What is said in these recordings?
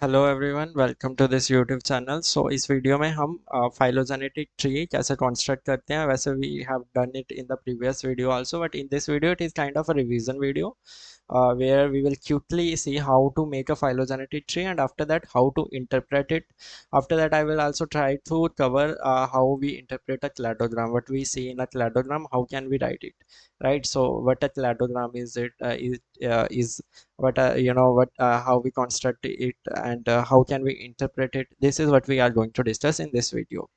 Hello everyone, welcome to this YouTube channel. So इस video में हम फाइलोजेनेटिक ट्री कैसे कंस्ट्रक्ट करते हैं। वैसे we have done it in the previous video also, but in this video it is kind of a revision video where we will quickly see how to make a phylogenetic tree, and after that how to interpret it. After that I will also try to cover how we interpret a cladogram, what we see in a cladogram, how can we write it, right? So what a cladogram is, is what how we construct it, and how can we interpret it. This is what we are going to discuss in this video.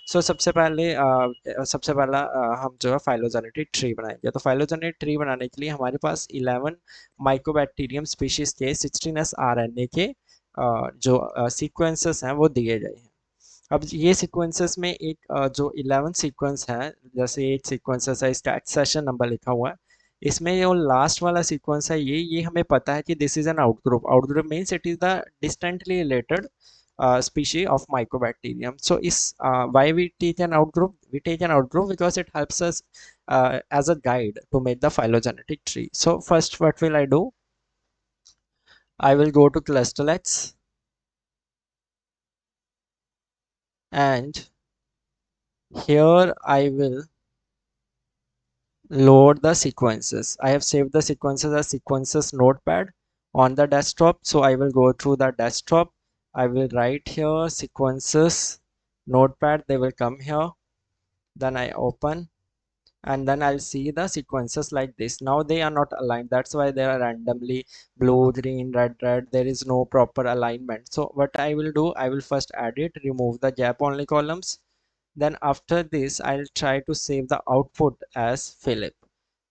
सो सबसे पहला हम जो है phylogenetic tree बनाएंगे। तो phylogenetic tree बनाने के लिए हमारे पास 11 माइकोबैक्टीरियम स्पीशीज के 16s आरएनए के जो सीक्वेंसेस हैं वो दिए गए हैं। अब ये सीक्वेंसेस में एक जो 11 सीक्वेंस है, जैसे एक सीक्वेंसेस है, इसका एक्सेशन नंबर लिखा हुआ है। इसमें जो लास्ट वाला सीक्वेंस है, ये हमें पता है कि this is an outgroup. Outgroup means it is the distantly related species of mycobacterium. So is why we take an outgroup? We take an outgroup because it helps us as a guide to make the phylogenetic tree. So first, what will I do? I will go to clusterlets, and here I will load the sequences. I have saved the sequences as sequences notepad on the desktop. So I will go through the desktop. I will write here sequences notepad. They will come here. Then I open, and then I'll see the sequences like this. Now they are not aligned, that's why they are randomly blue, green, red, red. There is no proper alignment. So what I will do, I will first add it, remove the gap only columns. Then after this I'll try to save the output as Philip.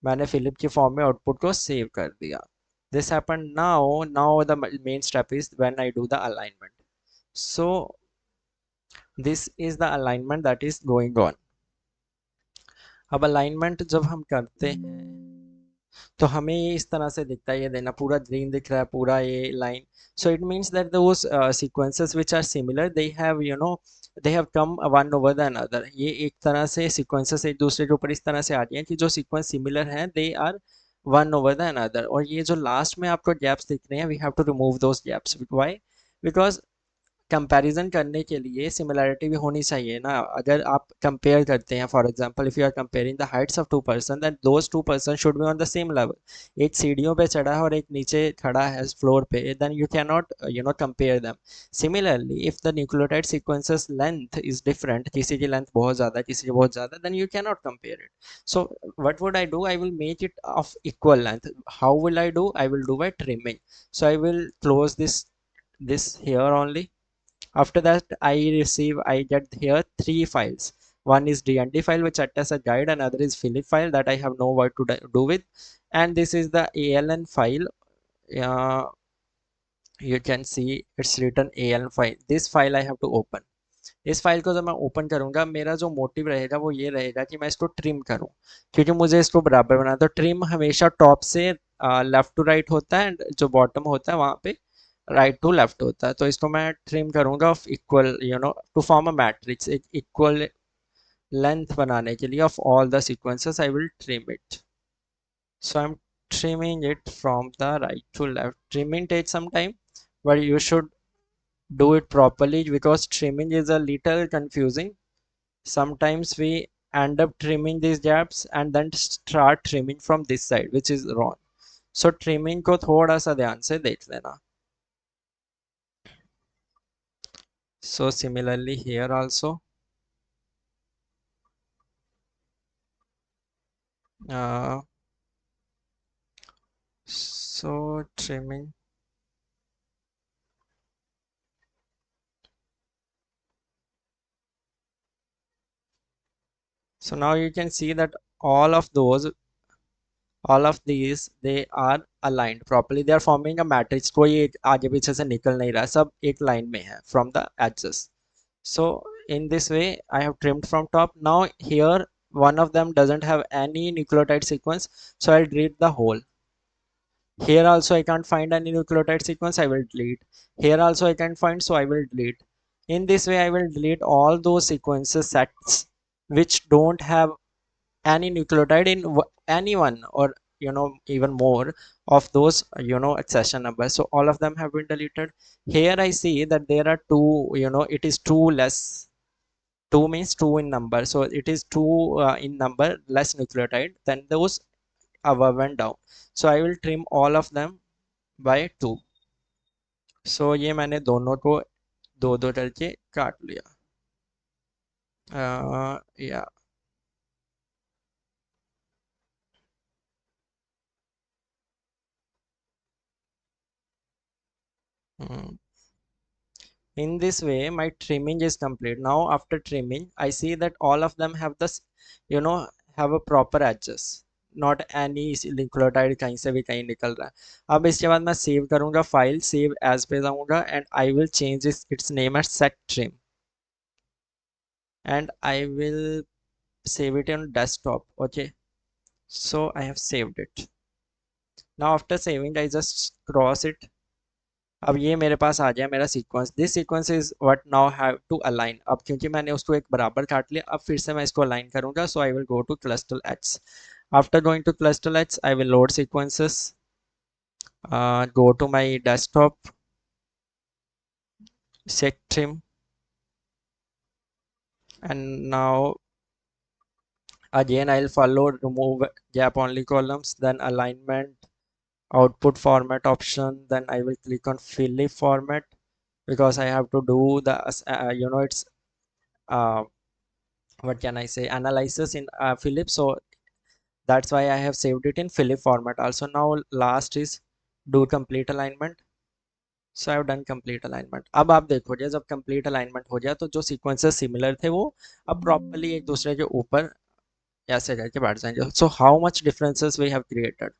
मैंने Philip की form में output को save कर दिया. This happened. Now the main step is when I do the alignment. So this is the alignment that is going on. अब alignment जब हम करते हैं तो हमें ये इस तरह से दिखता है, ये देना पूरा ग्रीन दिख रहा है, पूरा ये line. So it means that those sequences which are similar, they have they have come one over the another. ये एक तरह से सीक्वेंसेस एक दूसरे के ऊपर इस तरह से आ रही हैं कि जो सीक्वेंस सिमिलर हैं they are one over the another. और ये जो लास्ट में आपको गैप्स दिख रहे हैं, we have to remove those gaps. Why? Because comparison करने के लिए सिमिलैरिटी भी होनी चाहिए ना. अगर आप कंपेयर करते हैं, for example if you are comparing the heights of two person, then those two person should be on the same level. एक सीढ़ियों पे चढ़ा है और एक नीचे खड़ा है फ्लोर पे, then you can not compare them. Similarly if the nucleotide sequences length is different, किसी की लेंथ बहुत ज़्यादा किसी की बहुत ज़्यादा, then you can not compare it. So what would I do? I will make it of equal length. How will I do? I will do by trimming. So I will close this here only. After that I get here three files. One is dnd file which acts as a guide, another is Philip file that I have no what to do with, and this is the aln file. uh, you can see it's written aln file. This file I have to open. इस file को जब मैं open करूंगा, मेरा जो motive रहेगा वो ये रहेगा कि मैं इसको ट्रिम करूं, क्योंकि मुझे इसको बराबर बनाना. तो ट्रिम हमेशा टॉप से लेफ्ट टू राइट होता है, एंड जो बॉटम होता है वहां पे राइट टू लेफ्ट होता है. तो इसको मैं ट्रिम करूंगा of equal, to form a matrix. एक इक्वल लेंथ बनाने के लिए of all the sequences I will trim it. So I am trimming it from the right to left. Trimming takes some time, but you should do it properly because trimming is a little confusing. Sometimes we end up trimming these gaps and then start trimming from this side, which is wrong. So trimming को थोड़ा सा ध्यान से देख लेना. So similarly here also, so trimming. So now you can see that all of these they are aligned properly. They are forming a matrix. कोई एक आगे पीछे से निकल नहीं रहा, सब एक line में है from the edges. So in this way I have trimmed from top. Now here one of them doesn't have any nucleotide sequence, so I'll delete the whole. Here also I can't find any nucleotide sequence, I will delete. Here also I can't find, so I will delete. In this way I will delete all those sequences sets which don't have any nucleotide in any one, or even more of those accession numbers. So all of them have been deleted. Here I see that there are two, it is two less. 2 means 2 in number, so it is 2 in number less nucleotide than those above and down. So I will trim all of them by 2. So ये मैंने दोनों को दो दो करके काट लिया. Yeah. Hmm. In this way, my trimming is complete. Now, after trimming, I see that all of them have this, you know, have a proper edges. Not any nucleotide कहीं से भी कहीं निकल रहा है. अब इसके बाद मैं सेव करूंगा फाइल, सेव एज पे जाऊंगा and I will change its name as set trim and I will save it on desktop. Okay, so I have saved it. Now after saving, I just cross it. अब ये मेरे पास आ गया मेरा sequence. This sequence is what now have to align. अब क्योंकि मैंने उसको एक बराबर काट लिया, अब फिर से मैं इसको अलाइन करूंगा. So I will go to Clustal H. After going to Clustal H, I will load sequences, go to my desktop, set trim, and now again I'll follow remove gap only columns, then alignment, output format option, then I will click on Philip format because I have to do the it's uh, what can I say, analysis in Philip. So that's why I have saved it in Philip format also. Now last is do complete alignment. So I have done complete alignment. अब आप देखोगे जब complete alignment हो जाए तो जो sequences similar थे वो अब properly एक दूसरे के ऊपर ऐसे करके बैठ जाएंगे. So how much differences we have created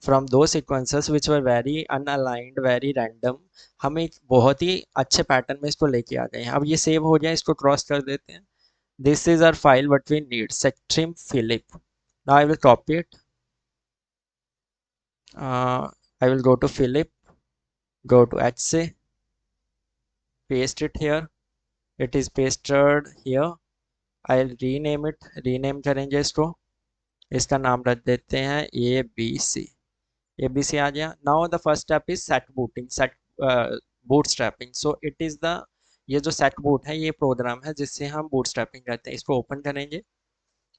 from those sequences which were very unaligned, very random. हम एक बहुत ही अच्छे पैटर्न में इसको लेके आ गए हैं. अब ये सेव हो गया, इसको क्रॉस कर देते हैं. This is our file what we need, Sectrim Philip. Now I will copy it. I will go to Philip, go to HC, paste it here. It is pasted here. I'll rename it. Rename करेंगे इसको. इसका नाम रख देते हैं ABC. ABC आ गया. Now the first step is set booting, set bootstrapping. So it is the ये जो set boot है ये प्रोग्राम है जिससे हम bootstrapping करते हैं. इसको ओपन करेंगे.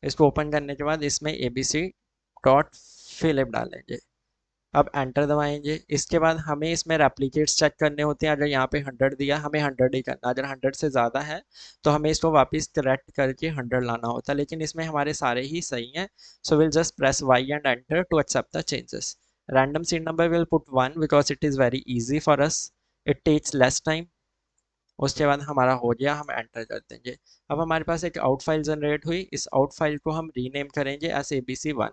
इसको ओपन करने के बाद इसमें abc.philip डालेंगे. अब एंटर दबाएंगे. इसके बाद हमें इसमें रेप्लिकेट्स चेक करने होते हैं. अगर यहाँ पे 100 दिया हमें 100 ही करना. अगर 100 से ज़्यादा है तो हमें इसको वापस करेक्ट करके 100 लाना होता है, लेकिन इसमें हमारे सारे ही सही हैं. So will just press Y and enter to accept the changes. Random seed number will put 1 because it is very easy for us. It takes less time. उसके बाद हमारा हो गया, हम एंटर कर देंगे. अब हमारे पास एक आउट फाइल जनरेट हुई. इस आउट फाइल को हम रीनेम करेंगे एस ABC1.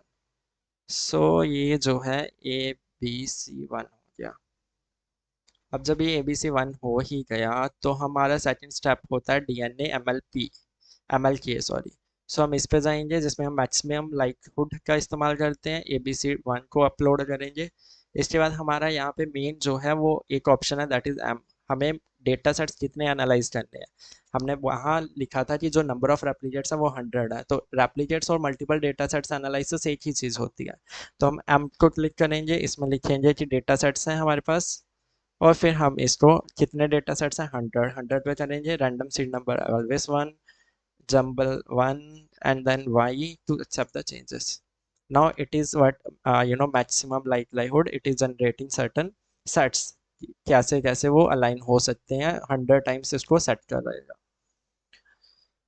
सो ये जो है ABC1 हो गया. अब जब ये ABC1 हो ही गया तो हमारा सेकंड स्टेप होता है DNA MLK सॉरी. सो हम इस पे जाएंगे जिसमें हम मैक्सिमम लाइक्हुड का इस्तेमाल करते हैं. ABC1 को अपलोड करेंगे. इसके बाद हमारा यहाँ पे मेन जो है वो एक ऑप्शन है दैट इज M. हमें डेटा सेट्स कितने एनालाइज करने हैं. हमने वहाँ लिखा था कि जो नंबर ऑफ रेप्लिकेट्स है वो 100 है. तो रेप्लिकेट्स और मल्टीपल डेटा सेट्स एनालिसिस एक ही चीज़ होती है. तो हम M को क्लिक करेंगे. इसमें लिखेंगे कि डेटा सेट्स हैं हमारे पास और फिर हम इसको कितने डेटा सेट्स हैं 100 पे करेंगे. Random seed number always 1, jumble 1 and then y to accept the changes. Now it is what maximum likelihood it is generating certain sets. कैसे कैसे वो अलाइन हो सकते हैं 100 टाइम्स इसको सेट कर रहेगा.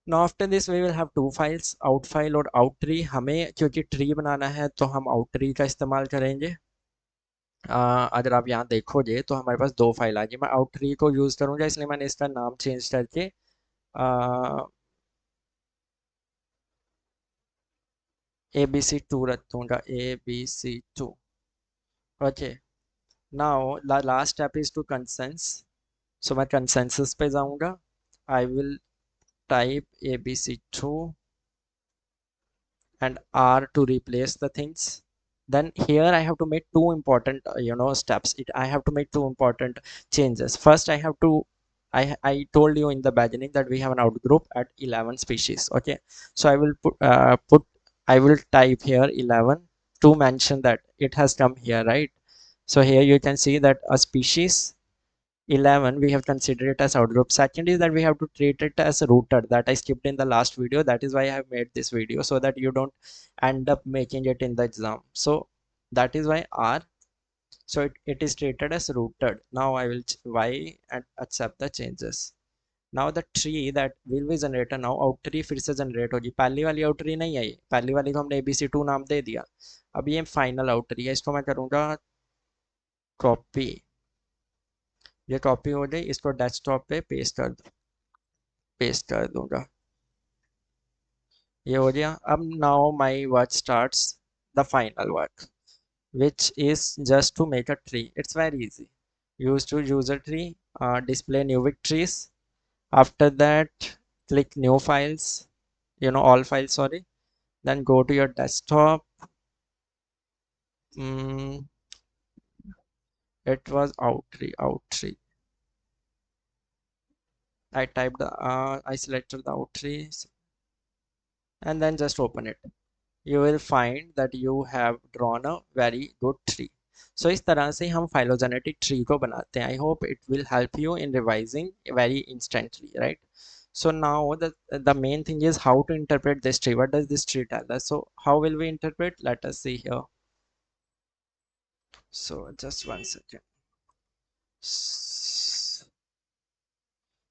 Now after this we will have two files, out file और out tree. हमें क्योंकि ट्री बनाना है तो हम out tree का इस्तेमाल करेंगे. अगर आप यहाँ देखोगे तो हमारे पास दो फाइल आ गई. मैं आउट ट्री को यूज़ करूँगा इसलिए मैंने इसका नाम चेंज करके ABC2 रख दूँगा. ABC2. Okay. Now the last step is to consensus. सो मैं कंसेंसस पे जाऊँगा. I will type ABC2 and R to replace the things. Then here I have to make two important steps. I have to make two important changes. First I have to I told you in the beginning that we have an outgroup at 11 species. Okay, so I will put I will type here 11 to mention that it has come here, right? So here you can see that a species 11 we have considered it as outgroup. Second is that we have to treat it as rooted, that I skipped in the last video. That is why I have made this video, so that you don't end up making it in the exam. So that is why R, so it is treated as rooted. Now I will y and accept the changes. Now the tree that will be generator, now out tree फिर से generate होगी। पहली वाली out tree नहीं आई, पहली वाली को हमने ABC2 नाम दे दिया। अब ये फाइनल आउट ट्री है, इसको मैं करूँगा कॉपी। ये कॉपी हो गई, इसको डेस्कटॉप पे पेस्ट कर दूंगा। ये हो गया। अब now my work starts the final work which is just to make a tree. It's very easy. Use to user tree, display new trees. After that, click new files, all files, sorry. Then go to your desktop. It was out tree. I typed I selected the out trees and then just open it. You will find that you have drawn a very good tree. So इस तरह से हम phylogenetic tree को बनाते हैं. I hope it will help you in revising very instantly, right? So now the main thing is how to interpret this tree. What does this tree tell us? So how will we interpret? Let us see here. So just one second.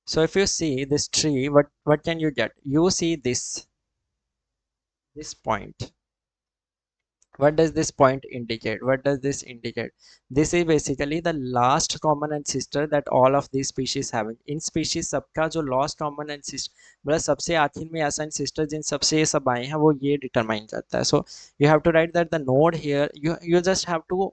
So if you see this tree, what can you get? You see this point. What does this point indicate? What does this indicate? This is basically the last common ancestor that all of these species having. In species सबका जो last common ancestor, मतलब सबसे आखिर में ऐसा ancestor जिन सबसे ये सब आए हैं, वो ये determine करता है. So you have to write that the node here, you just have to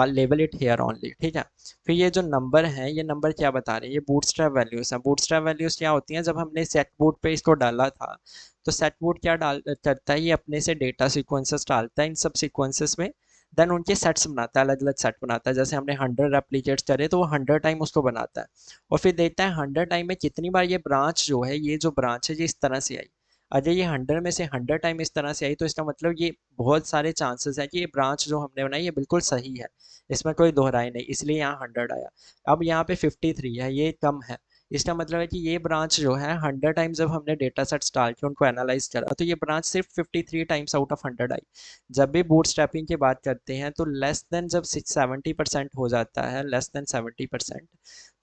label it here only, ठीक है। फिर ये जो नंबर है, ये नंबर क्या बता रहे हैं? ये बूटस्ट्रैप वैल्यूज हैं। बूटस्ट्रैप वैल्यूज क्या होती हैं? जब हमने सेट बूट पे इसको डाला था, तो सेट बूट क्या डाल करता है? ये अपने से डेटा सीक्वेंसेस डालता है इन सब सीक्वेंसेस में, देन उनके सेट्स बनाता है, अलग अलग सेट बनाता है। जैसे हमने 100 रेप्लिकेट्स करे तो वो 100 टाइम उसको बनाता है, और फिर देखता है 100 टाइम में कितनी बार ये ब्रांच जो है, ये जो ब्रांच है ये इस तरह से आई। अगर ये 100 में से 100 टाइम इस तरह से आई, तो इसका मतलब ये बहुत सारे चांसेस है कि ये ब्रांच जो हमने बनाई ये बिल्कुल सही है, इसमें कोई दोहराई नहीं, इसलिए यहाँ 100 आया। अब यहाँ पे 53 है, ये कम है। इसका मतलब है कि ये ब्रांच जो है 100 टाइम जब हमने डेटा सेट्स डाल के उनको एनालाइज करा, तो ये ब्रांच सिर्फ 53 टाइम्स आउट ऑफ 100 आई। जब भी बूटस्ट्रैपिंग की बात करते हैं, तो लेस देन जब 70% हो जाता है, लेस देन 70%,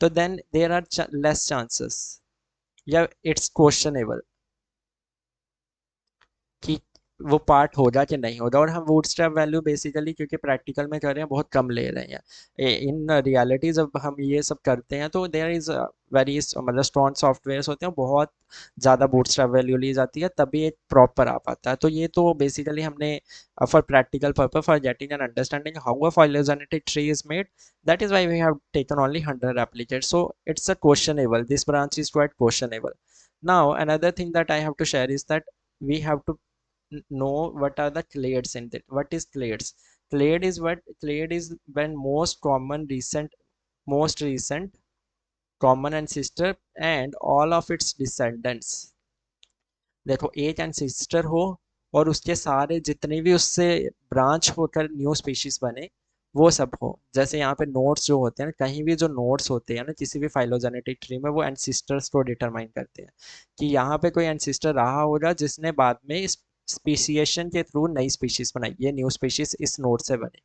तो then there are less chances, या इट्स क्वेश्चनेबल कि वो पार्ट होगा कि नहीं होगा। और हम बूटस्ट्रैप वैल्यू बेसिकली, क्योंकि प्रैक्टिकल में कर रहे हैं, बहुत कम ले रहे हैं। इन रियलिटी जब हम ये सब करते हैं, तो देयर इज़ वेरी, मतलब स्ट्रॉन्ग सॉफ्टवेयर्स होते हैं, बहुत ज़्यादा बूटस्ट्रैप वैल्यू ली जाती है, तभी एक प्रॉपर आ पाता है। तो ये तो बेसिकली हमने for practical purpose, for getting an understanding how a phylogenetic tree is made, that is why we have taken only 100 replicates. So it's a questionable, this branch is quite questionable. Now another thing that I have to share is that we have to know what are the clades in it. What is clades? Clade is when most recent common ancestor and all of its descendants. देखो, एक ancestor हो और उसके सारे जितने भी उससे branch होकर न्यू स्पीशीज बने, वो सब हो। जैसे यहाँ पे नोड्स जो होते हैं ना, कहीं भी जो नोड्स होते हैं ना किसी भी फाइलोजेनेटिक ट्री में, वो एंसेस्टर्स को डिटरमाइन करते हैं कि यहाँ पे कोई एंसेस्टर रहा होगा जिसने बाद में इस स्पीशिएशन के थ्रू नई स्पीशीज बनाई। ये न्यू स्पीशीज इस नोड से बने,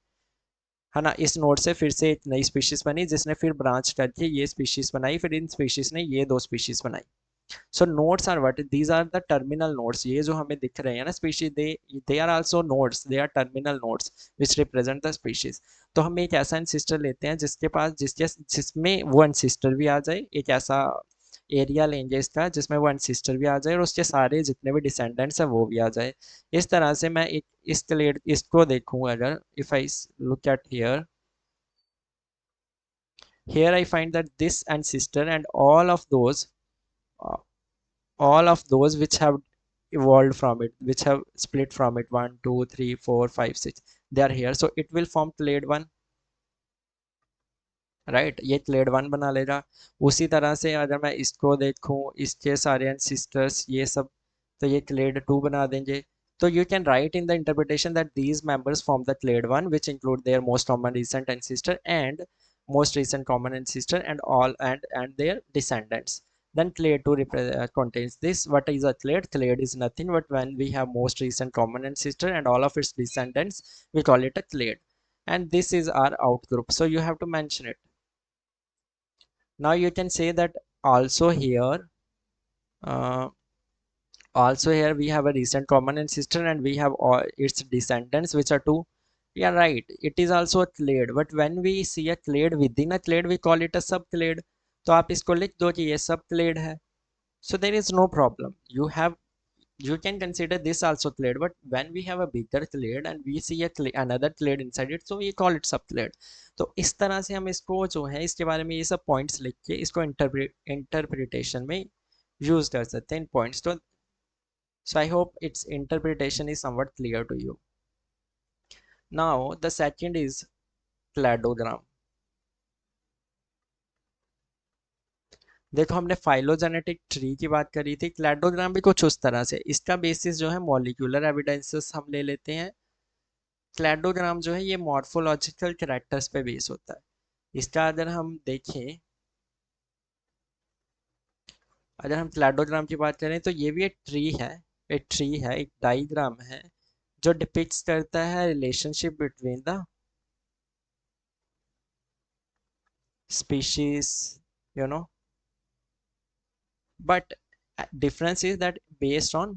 है ना। इस नोड से फिर से एक नई स्पीशीज बनी, जिसने फिर ब्रांच करके ये स्पीशीज बनाई, फिर इन स्पीशीज ने ये दो स्पीशीज बनाई। So nodes are what? These are the terminal nodes. ये जो हमें दिख रहे हैं ना species, they are also nodes. They are terminal nodes which represent the species. तो हम एक ऐसा ancestor लेते हैं जिसके पास जिसमें वो ancestor भी आ जाए, एक ऐसा एरिया लेंगे इसका जिसमें वो ancestor भी आ जाए और उसके सारे जितने भी descendants है वो भी आ जाए। इस तरह से मैं एक इसको देखूँ अगर, if I look at here I find that this ancestor and uh, all of those which have evolved from it, which have split from it, 1 2 3 4 5 6, they are here, so it will form clade 1, right. ये clade 1 बना लेगा। उसी तरह से अगर मैं इसको देखूं, इसके सारे एंसेस्टर्स ये सब, तो ये clade 2 बना देंगे। So you can write in the interpretation that these members form the clade one, which include their most common recent ancestor and most recent common ancestor and all and their descendants. Then clade 2 contains this. What is a clade? Clade is nothing but when we have most recent common ancestor and all of its descendants, we call it a clade. And this is our outgroup. So you have to mention it. Now you can say that also here, uh, also here we have a recent common ancestor and we have all its descendants which are two. Yeah, right. It is also a clade, but when we see a clade within a clade, we call it a subclade. तो आप इसको लिख दो कि ये subclade है. So there is no problem. You can consider this also clade, but when we have a bigger clade and we see a clade, another clade inside it, so we call it subclade. तो इस तरह से हम इसको जो है इसके बारे में ये सब पॉइंट्स लिख के इसको इंटरप्रिटेशन में यूज कर सकते हैं इन पॉइंट्स. तो so I hope its interpretation is somewhat clear to you. Now the second is cladogram. देखो हमने फाइलोजेनेटिक ट्री की बात करी थी. क्लैडोग्राम भी कुछ उस तरह से. इसका बेसिस जो है मॉलिक्यूलर एविडेंसेस हम ले लेते हैं. क्लैडोग्राम जो है ये मॉर्फोलॉजिकल कैरेक्टर्स पे बेस होता है. इसका अगर हम क्लैडोग्राम की बात करें तो ये भी एक ट्री है. एक डाइग्राम है जो डिपिक्ट्स करता है relationship between the species, you know, but difference is that based on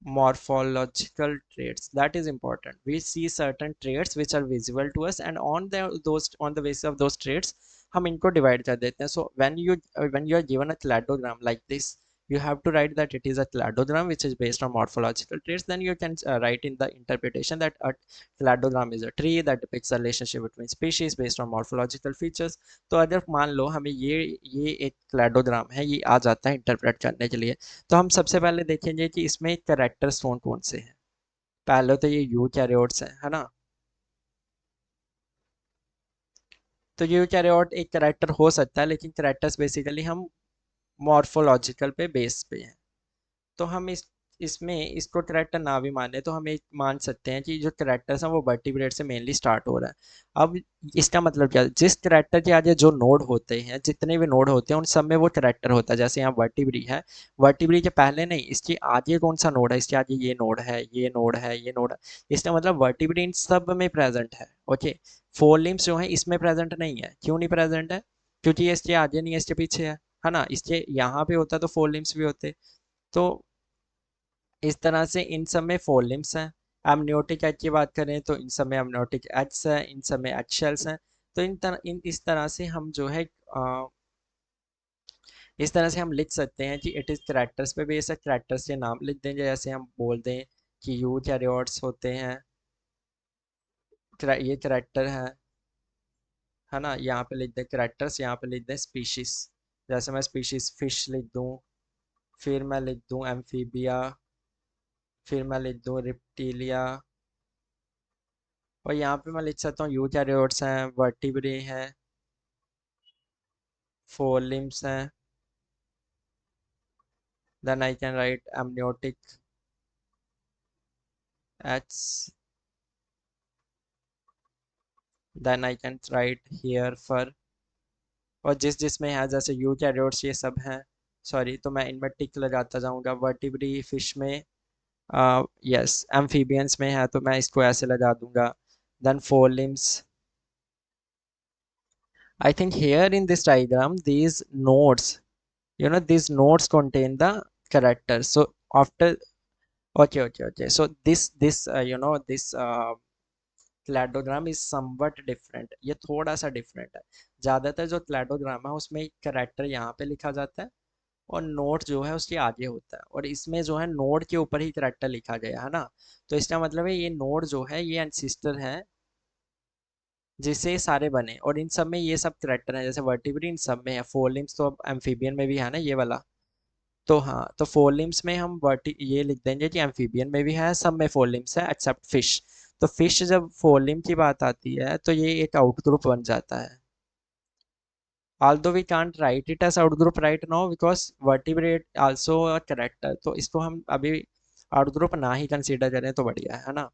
morphological traits. That is important. We see certain traits which are visible to us and on the basis of those traits हम इनको divide कर देते हैं. So when you are given a cladogram like this, you have to write that it is a cladogram which is based on morphological traits. Then you can write in the interpretation that a cladogram is a tree that depicts a relationship between species based on morphological features. तो अगर मान लो हमें ये एक cladogram है, ये आ जाता है इंटरप्रेट करने के लिए, तो हम सबसे पहले देखेंगे कि इसमें कैरेक्टर्स कौन कौन से हैं. पहले तो ये यूकैरियोट्स हैं, है ना. तो यूकैरियोट एक कैरेक्टर हो सकता है, लेकिन कैरेक्टर्स बेसिकली हम मॉर्फोलॉजिकल पे बेस पे हैं. तो हम इसमें इसको करेक्टर ना भी माने तो हम एक मान सकते हैं कि जो करेक्टर्स हैं वो वर्टिब्रेट से मेनली स्टार्ट हो रहा है. अब इसका मतलब क्या है, जिस करेक्टर के आगे जो नोड होते हैं, जितने भी नोड होते हैं उन सब में वो करेक्टर होता है. जैसे यहाँ वर्टिब्री है, वर्टिब्री के पहले नहीं, इसके आगे कौन सा नोड है, इसके आगे ये नोड है, ये नोड है, ये नोड है. इसका मतलब वर्टिब्री इन सब में प्रेजेंट है. ओके. फोर लिम्स जो है इसमें प्रेजेंट नहीं है. क्यों नहीं प्रेजेंट है? क्योंकि ये इसके आगे नहीं है, इसके पीछे है ना. इसके यहाँ पे होता तो फोर लिम्स भी होते. तो इस तरह से इन सब में फोर लिम्स हैं. एमनियोटिक एच की बात करें तो इन सब में एमनियोटिक एच है, इन सब में एच शेल्स हैं. तो इस तरह से हम जो है इस तरह से हम लिख सकते हैं कि इट इज़ कैरेक्टर्स पे बेस है. कैरेक्टर्स के नाम लिख देंगे, जैसे हम बोल दें कि यूकैरियोट्स होते हैं, ये कैरेक्टर है ना. यहाँ पे लिख दें कैरेक्टर्स, यहाँ पे लिख दें स्पीशीज. जैसे मैं स्पीशीज फिश लिख दूँ, फिर मैं लिख दूँ एम्फीबिया, फिर मैं लिख दूँ रिप्टीलिया, और यहाँ पे मैं लिख सकता हूँ यूकैरियोट्स हैं, वर्टिब्रे हैं, फोर लिम्स हैं. Then I can write amniotic H. Then I can write here fur. और जिसमें है जैसे यूकैरियोट्स ये सब हैं, सॉरी, तो मैं इनमें टिक लगाता जाऊंगा. वर्टिब्री फिश में, यस एम्फीबियंस में है तो मैं इसको ऐसे लगा दूंगा. Then four limbs. I think here in this diagram these nodes, these nodes contain the characters. So after, okay, so this cladogram is somewhat different. ये थोड़ा सा different है. ज़्यादातर जो cladogram है उसमें कैरेक्टर यहाँ पे लिखा जाता है और नोड जो है उसके आगे होता है, और इसमें जो है नोड के ऊपर ही कैरेक्टर लिखा गया है ना. तो इसका मतलब है ये नोड जो है ये एंसिस्टर है जिससे ये सारे बने, और इन सब में ये सब कैरेक्टर हैं. जैसे वर्टिब्री इन सब में है, फोर लिम्स तो अब एम्फीबियन में भी है ना ये वाला. तो हाँ, तो फोर लिम्स में हम वर्टि ये लिख देंगे कि एम्फीबियन में भी है, सब में फोर लिम्स है एक्सेप्ट फिश. तो फिश जब फोर लिम की बात आती है तो ये एक आउट ग्रुप बन जाता है. although we can't write it as outgroup right now because vertebrate also a character, तो इसको हम अभी आउट ग्रुप ना ही कंसीडर करें तो बढ़िया है ना।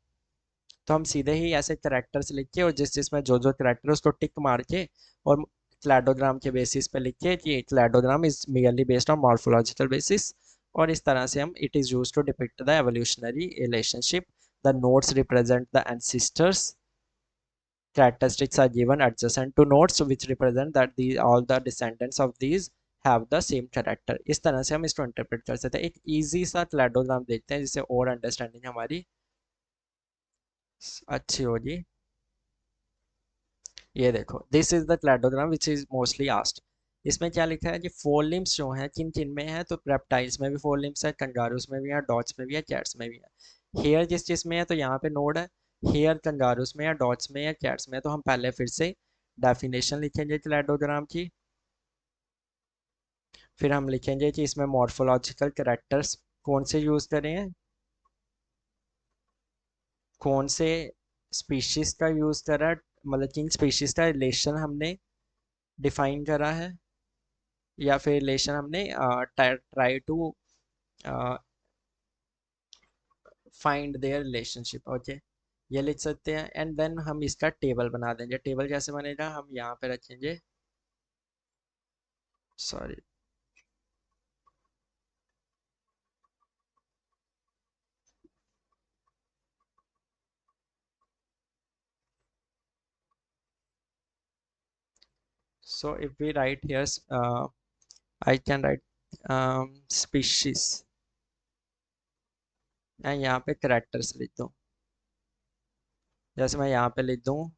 तो हम सीधे ही ऐसे करेक्टर्स लिख के और जिस जिसमें जो जो करेक्टर है उसको टिक मार के और क्लैडोग्राम के बेसिस पे लिख के कि cladogram is merely based on morphological basis. और इस तरह से हम it is use to depict the evolutionary relationship, the nodes represent the ancestors, characteristics are given adjacent to nodes which represent that the all the descendants of these have the same character। इस तरह से हम इसको interpret कर सकते हैं। एक easy सा क्लैडोग्राम देखते हैं जिससे और अंडरस्टैंडिंग हमारी अच्छी होगी। ये देखो, this is the cladogram which is mostly asked. इसमें क्या लिखा है कि फोर लिम्स जो हैं किन किन में है, तो रेप्टाइल्स में भी फोर लिम्स है, कंगारूस में भी है, डॉग्स में भी है, कैट्स में भी है। हेयर जिस चीज में है तो यहाँ पे नोड है, हेयर कंगारूस में या डॉग्स में या कैट्स में। तो हम पहले फिर से डेफिनेशन लिखेंगे क्लैडोग्राम की, फिर हम लिखेंगे कि इसमें मॉर्फोलॉजिकल कैरेक्टर्स कौन से यूज करें हैं, कौन से स्पीशीज का यूज करा है, मतलब किन स्पीशीज का रिलेशन हमने डिफाइन करा है, या फिर रिलेशन हमने try to find their relationship. Okay, ये लिख सकते हैं। एंड देन हम इसका टेबल बना देंगे। टेबल कैसे बनेगा, हम यहाँ पे रखेंगे, sorry, so if we write here I can write species and यहाँ पे करेक्टर्स लिख दूँ। जैसे मैं यहाँ पे लिख दूँ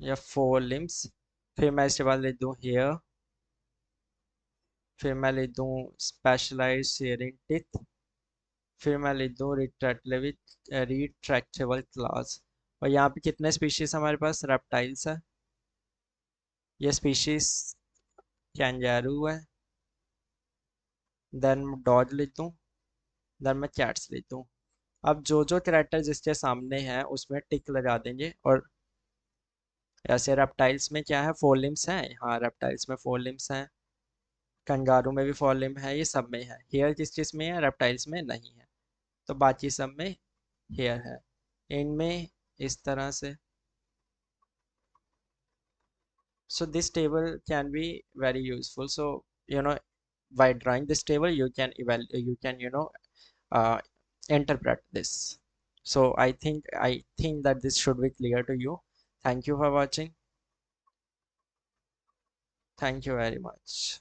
या फोर लिम्स, फिर मैं इसके बाद लिख दूँ हेयर, फिर मैं लिख दूँ स्पेशलाइज शेयरिंग टिथ, फिर मैं लिख दूँ रिट्रैक्टेबल क्लास। और यहाँ पे कितने स्पीशीज हमारे पास रेप्टाइल्स है, ये स्पीशीज कैंगारू है, देन डॉग लिख दूँ, देन मैं कैट्स लिख दूँ। अब जो जो कैरेक्टर जिसके सामने है उसमें टिक लगा देंगे। और ऐसे रेप्टाइल्स में क्या है, फोर लिम्स हैं, हाँ रेप्टाइल्स में फोर लिम्स हैं, कंगारू में भी फोर लिम्ब है, ये सब में है। हेयर किस चीज़ में है, रेप्टाइल्स में नहीं है, तो बाकी सब में हेयर है। इनमें इस तरह से, so this table can be very useful. So by drawing this table you can you can uh, interpret this. So I think that this should be clear to you. Thank you for watching. Thank you very much.